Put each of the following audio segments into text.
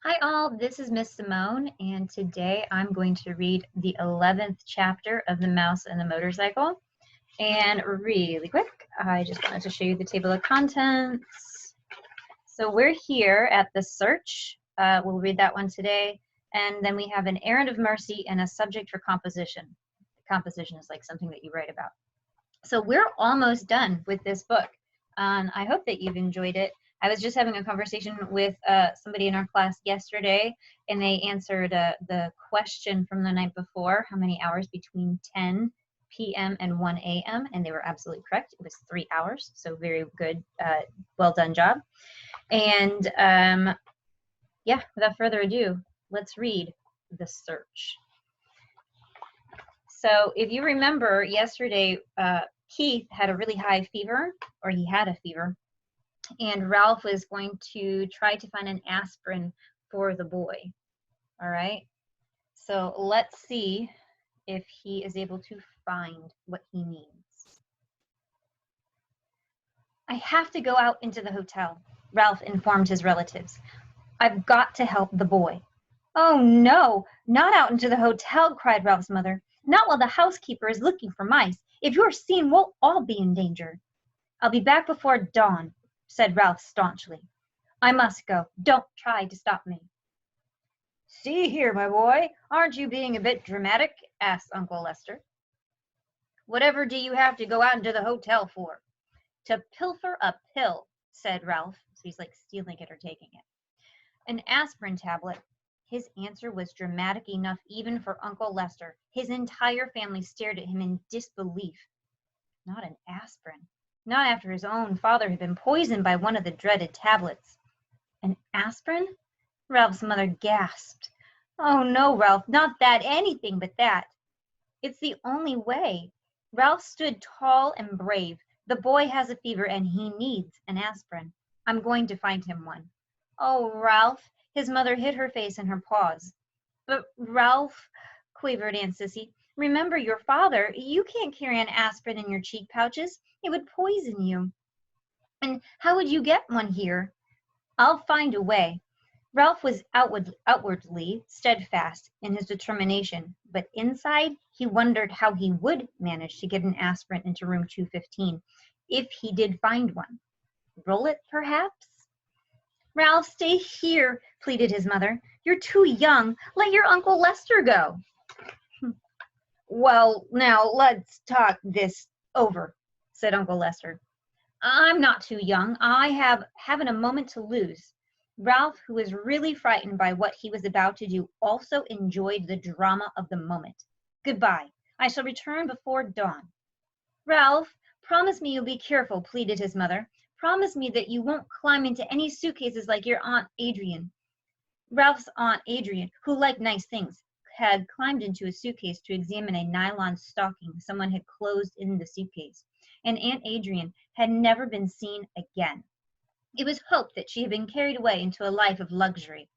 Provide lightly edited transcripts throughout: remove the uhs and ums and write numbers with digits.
Hi all, this is Miss Simone, and today I'm going to read the 11th chapter of The Mouse and the Motorcycle. And really quick, I just wanted to show you the table of contents. So we're here at the search. We'll read that one today. And then we have an errand of mercy and a subject for composition. Composition is like something that you write about. So we're almost done with this book. I hope that you've enjoyed it. I was just having a conversation with somebody in our class yesterday, and they answered the question from the night before, how many hours between 10 p.m. and 1 a.m., and they were absolutely correct. It was 3 hours, so very good, well done job. And yeah, without further ado, let's read The Search. So if you remember yesterday, Keith had a really high fever, or he had a fever, and Ralph was going to try to find an aspirin for the boy. All right, so let's see if he is able to find what he needs. I have to go out into the hotel, Ralph informed his relatives. I've got to help the boy. Oh no, not out into the hotel, cried Ralph's mother. Not while the housekeeper is looking for mice. If you're seen, we'll all be in danger. I'll be back before dawn, said Ralph staunchly. I must go. Don't try to stop me. See here, my boy, aren't you being a bit dramatic? Asked Uncle Lester. Whatever do you have to go out into the hotel for? To pilfer a pill, said Ralph. So he's like stealing it or taking it. An aspirin tablet. His answer was dramatic enough even for Uncle Lester. His entire family stared at him in disbelief. Not an aspirin. Not after his own father had been poisoned by one of the dreaded tablets. An aspirin? Ralph's mother gasped. Oh no, Ralph, not that, anything but that. It's the only way. Ralph stood tall and brave. The boy has a fever and he needs an aspirin. I'm going to find him one. Oh, Ralph. His mother hid her face in her paws. But Ralph, quavered Aunt Sissy, remember your father. You can't carry an aspirin in your cheek pouches. It would poison you. And how would you get one here? I'll find a way. Ralph was outwardly steadfast in his determination, but inside he wondered how he would manage to get an aspirin into room 215 if he did find one. Roll it, perhaps? Ralph, stay here, pleaded his mother. You're too young. Let your Uncle Lester go. Well, now let's talk this over, said Uncle Lester. I'm not too young. I haven't a moment to lose. Ralph, who was really frightened by what he was about to do, also enjoyed the drama of the moment. Goodbye. I shall return before dawn. Ralph, promise me you'll be careful, pleaded his mother. Promise me that you won't climb into any suitcases like your Aunt Adrian. Ralph's Aunt Adrian, who liked nice things, had climbed into a suitcase to examine a nylon stocking someone had closed in the suitcase, and Aunt Adrian had never been seen again. It was hoped that she had been carried away into a life of luxury.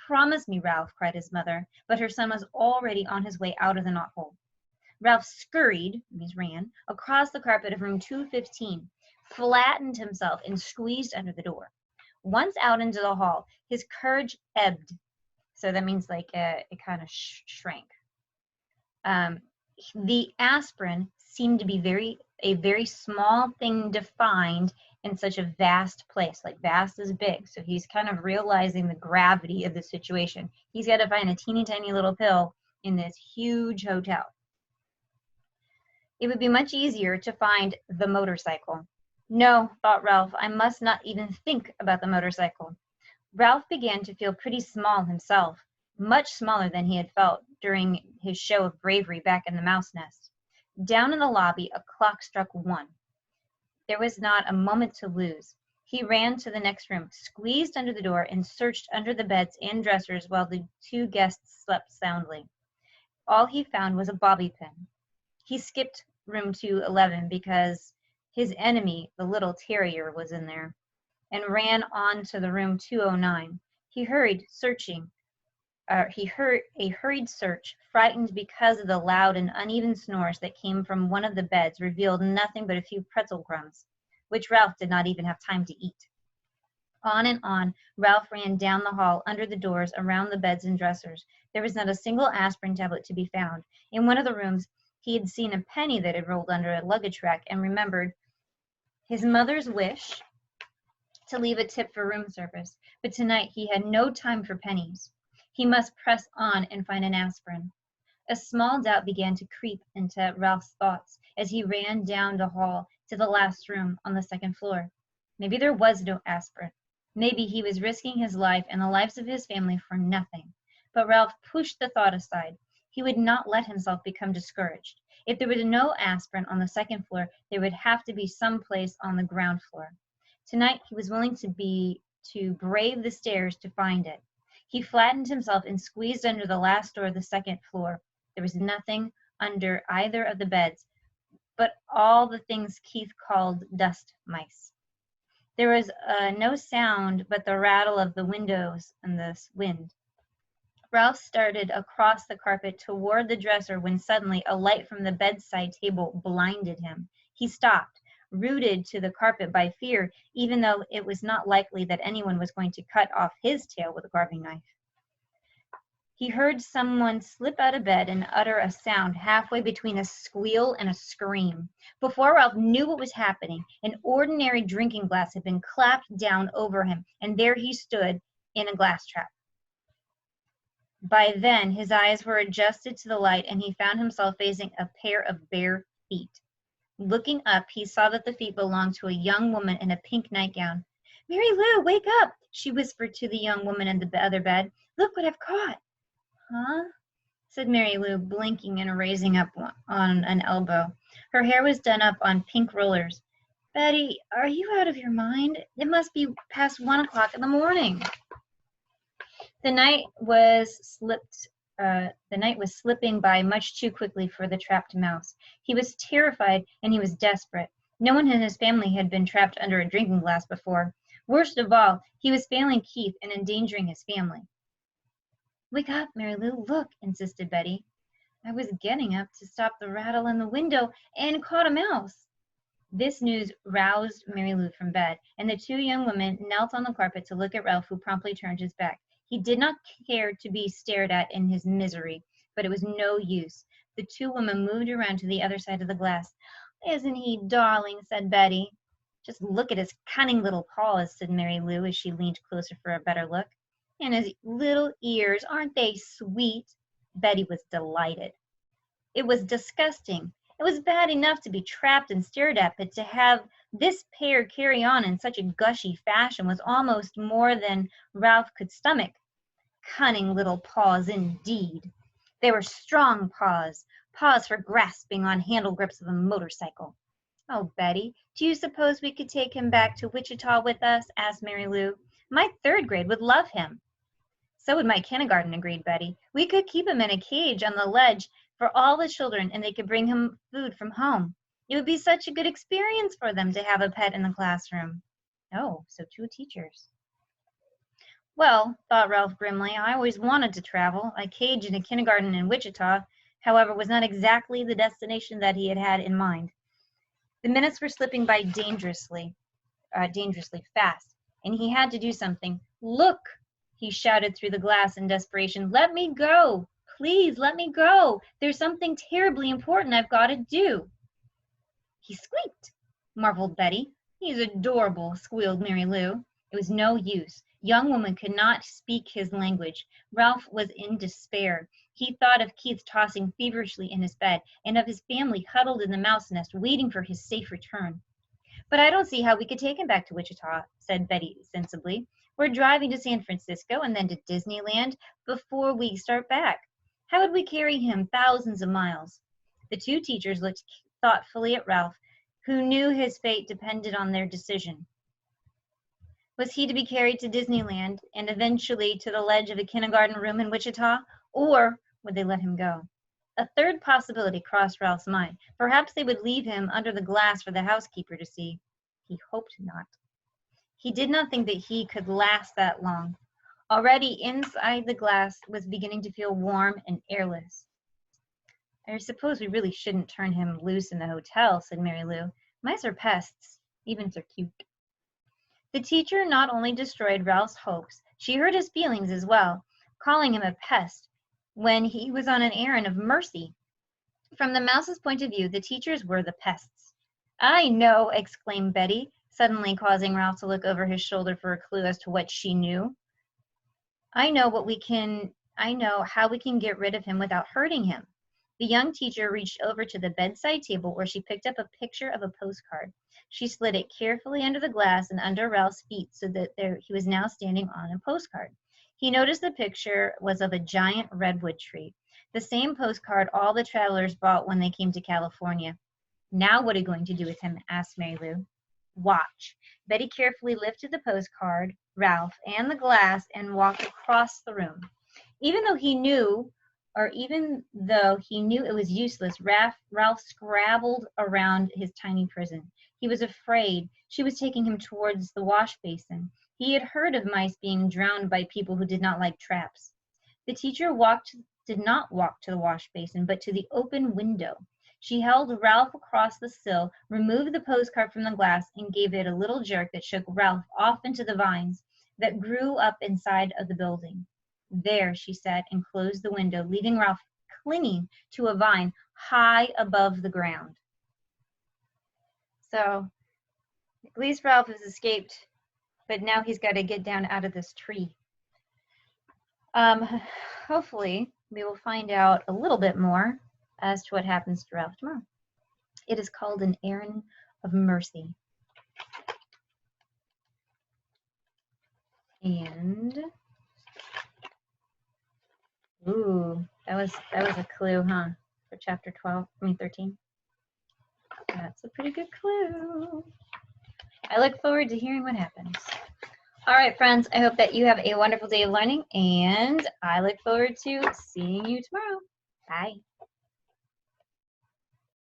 Promise me, Ralph, cried his mother, but her son was already on his way out of the knothole. Ralph scurried, ran, across the carpet of room 215, flattened himself, and squeezed under the door. Once out into the hall, his courage ebbed. So that means like it kind of shrank. The aspirin seemed to be a very small thing to find in such a vast place, like vast is big. So he's kind of realizing the gravity of the situation. He's got to find a teeny tiny little pill in this huge hotel. It would be much easier to find the motorcycle. No, thought Ralph, I must not even think about the motorcycle. Ralph began to feel pretty small himself, much smaller than he had felt during his show of bravery back in the mouse nest. Down in the lobby, a clock struck 1. There was not a moment to lose. He ran to the next room, squeezed under the door, and searched under the beds and dressers while the 2 guests slept soundly. All he found was a bobby pin. He skipped room 211 because his enemy, the little terrier, was in there, and ran on to the room 209. He heard a hurried search, frightened because of the loud and uneven snores that came from one of the beds, revealed nothing but a few pretzel crumbs, which Ralph did not even have time to eat. On and on, Ralph ran down the hall, under the doors, around the beds and dressers. There was not a single aspirin tablet to be found. In one of the rooms, he had seen a penny that had rolled under a luggage rack and remembered his mother's wish to leave a tip for room service. But tonight he had no time for pennies. He must press on and find an aspirin. A small doubt began to creep into Ralph's thoughts as he ran down the hall to the last room on the second floor. Maybe there was no aspirin. Maybe he was risking his life and the lives of his family for nothing. But Ralph pushed the thought aside. He would not let himself become discouraged. If there was no aspirin on the second floor, there would have to be some place on the ground floor. Tonight he was willing to brave the stairs to find it. He flattened himself and squeezed under the last door of the second floor. There was nothing under either of the beds but all the things Keith called dust mice. There was no sound but the rattle of the windows and the wind. Ralph started across the carpet toward the dresser when suddenly a light from the bedside table blinded him. He stopped, rooted to the carpet by fear, even though it was not likely that anyone was going to cut off his tail with a carving knife. He heard someone slip out of bed and utter a sound halfway between a squeal and a scream. Before Ralph knew what was happening, an ordinary drinking glass had been clapped down over him, and there he stood in a glass trap. By then, his eyes were adjusted to the light, and he found himself facing a pair of bare feet. Looking up, he saw that the feet belonged to a young woman in a pink nightgown. "Mary Lou, wake up!" she whispered to the young woman in the other bed. "Look what I've caught." "Huh?" said Mary Lou, blinking and raising up on an elbow. Her hair was done up on pink rollers. "Betty, are you out of your mind? It must be past 1 o'clock in the morning." The night was slipping by much too quickly for the trapped mouse. He was terrified and he was desperate. No one in his family had been trapped under a drinking glass before. Worst of all, he was failing Keith and endangering his family. "Wake up, Mary Lou, look," insisted Betty. "I was getting up to stop the rattle in the window and caught a mouse." This news roused Mary Lou from bed, and the two young women knelt on the carpet to look at Ralph, who promptly turned his back. He did not care to be stared at in his misery, but it was no use. The two women moved around to the other side of the glass. "Isn't he darling?" said Betty. "Just look at his cunning little paws," said Mary Lou as she leaned closer for a better look. "And his little ears, aren't they sweet?" Betty was delighted. It was disgusting. It was bad enough to be trapped and stared at, but to have this pair carry on in such a gushy fashion was almost more than Ralph could stomach. Cunning little paws indeed. They were strong paws, paws for grasping on handle grips of a motorcycle. "Oh, Betty, do you suppose we could take him back to Wichita with us?" asked Mary Lou. "My third grade would love him." "So would my kindergarten," agreed Betty. "We could keep him in a cage on the ledge for all the children, and they could bring him food from home. It would be such a good experience for them to have a pet in the classroom." "Oh, so two teachers." "Well," thought Ralph grimly, "I always wanted to travel. A cage in a kindergarten in Wichita, however, was not exactly the destination that he had had in mind." The minutes were slipping by dangerously fast, and he had to do something. "Look!" he shouted through the glass in desperation. "Let me go! Please let me go! There's something terribly important I've got to do." "He squeaked," marveled Betty. "He's adorable," squealed Mary Lou. It was no use. Young woman could not speak his language. Ralph was in despair. He thought of Keith tossing feverishly in his bed, and of his family huddled in the mouse nest waiting for his safe return. "But I don't see how we could take him back to Wichita," said Betty sensibly. "We're driving to San Francisco and then to Disneyland before we start back. How would we carry him thousands of miles?" The two teachers looked thoughtfully at Ralph, who knew his fate depended on their decision. Was he to be carried to Disneyland and eventually to the ledge of a kindergarten room in Wichita, or would they let him go? A third possibility crossed Ralph's mind. Perhaps they would leave him under the glass for the housekeeper to see. He hoped not. He did not think that he could last that long. Already inside the glass was beginning to feel warm and airless. "I suppose we really shouldn't turn him loose in the hotel," said Mary Lou. "Mice are pests, even if they're cute." The teacher not only destroyed Ralph's hopes, she hurt his feelings as well, calling him a pest when he was on an errand of mercy. From the mouse's point of view, the teachers were the pests. I know, exclaimed Betty, suddenly causing Ralph to look over his shoulder for a clue as to what she knew. I know how we can get rid of him without hurting him. The young teacher reached over to the bedside table where she picked up a picture of a postcard. She slid it carefully under the glass and under Ralph's feet so that he was now standing on a postcard. He noticed the picture was of a giant redwood tree, the same postcard all the travelers bought when they came to California. Now what are you going to do with him? Asked Mary Lou. Watch. Betty carefully lifted the postcard, Ralph, and the glass and walked across the room. Even though he knew it was useless, Ralph scrabbled around his tiny prison. He was afraid. She was taking him towards the wash basin. He had heard of mice being drowned by people who did not like traps. The teacher did not walk to the wash basin, but to the open window. She held Ralph across the sill, removed the postcard from the glass, and gave it a little jerk that shook Ralph off into the vines that grew up inside of the building. There, she said, and closed the window, leaving Ralph clinging to a vine high above the ground. So, at least Ralph has escaped, but now he's got to get down out of this tree. Hopefully, we will find out a little bit more as to what happens to Ralph tomorrow. It is called An Errand of Mercy. And ooh, that was a clue, huh? For chapter 13. That's a pretty good clue. I look forward to hearing what happens. All right, friends, I hope that you have a wonderful day of learning, and I look forward to seeing you tomorrow. Bye.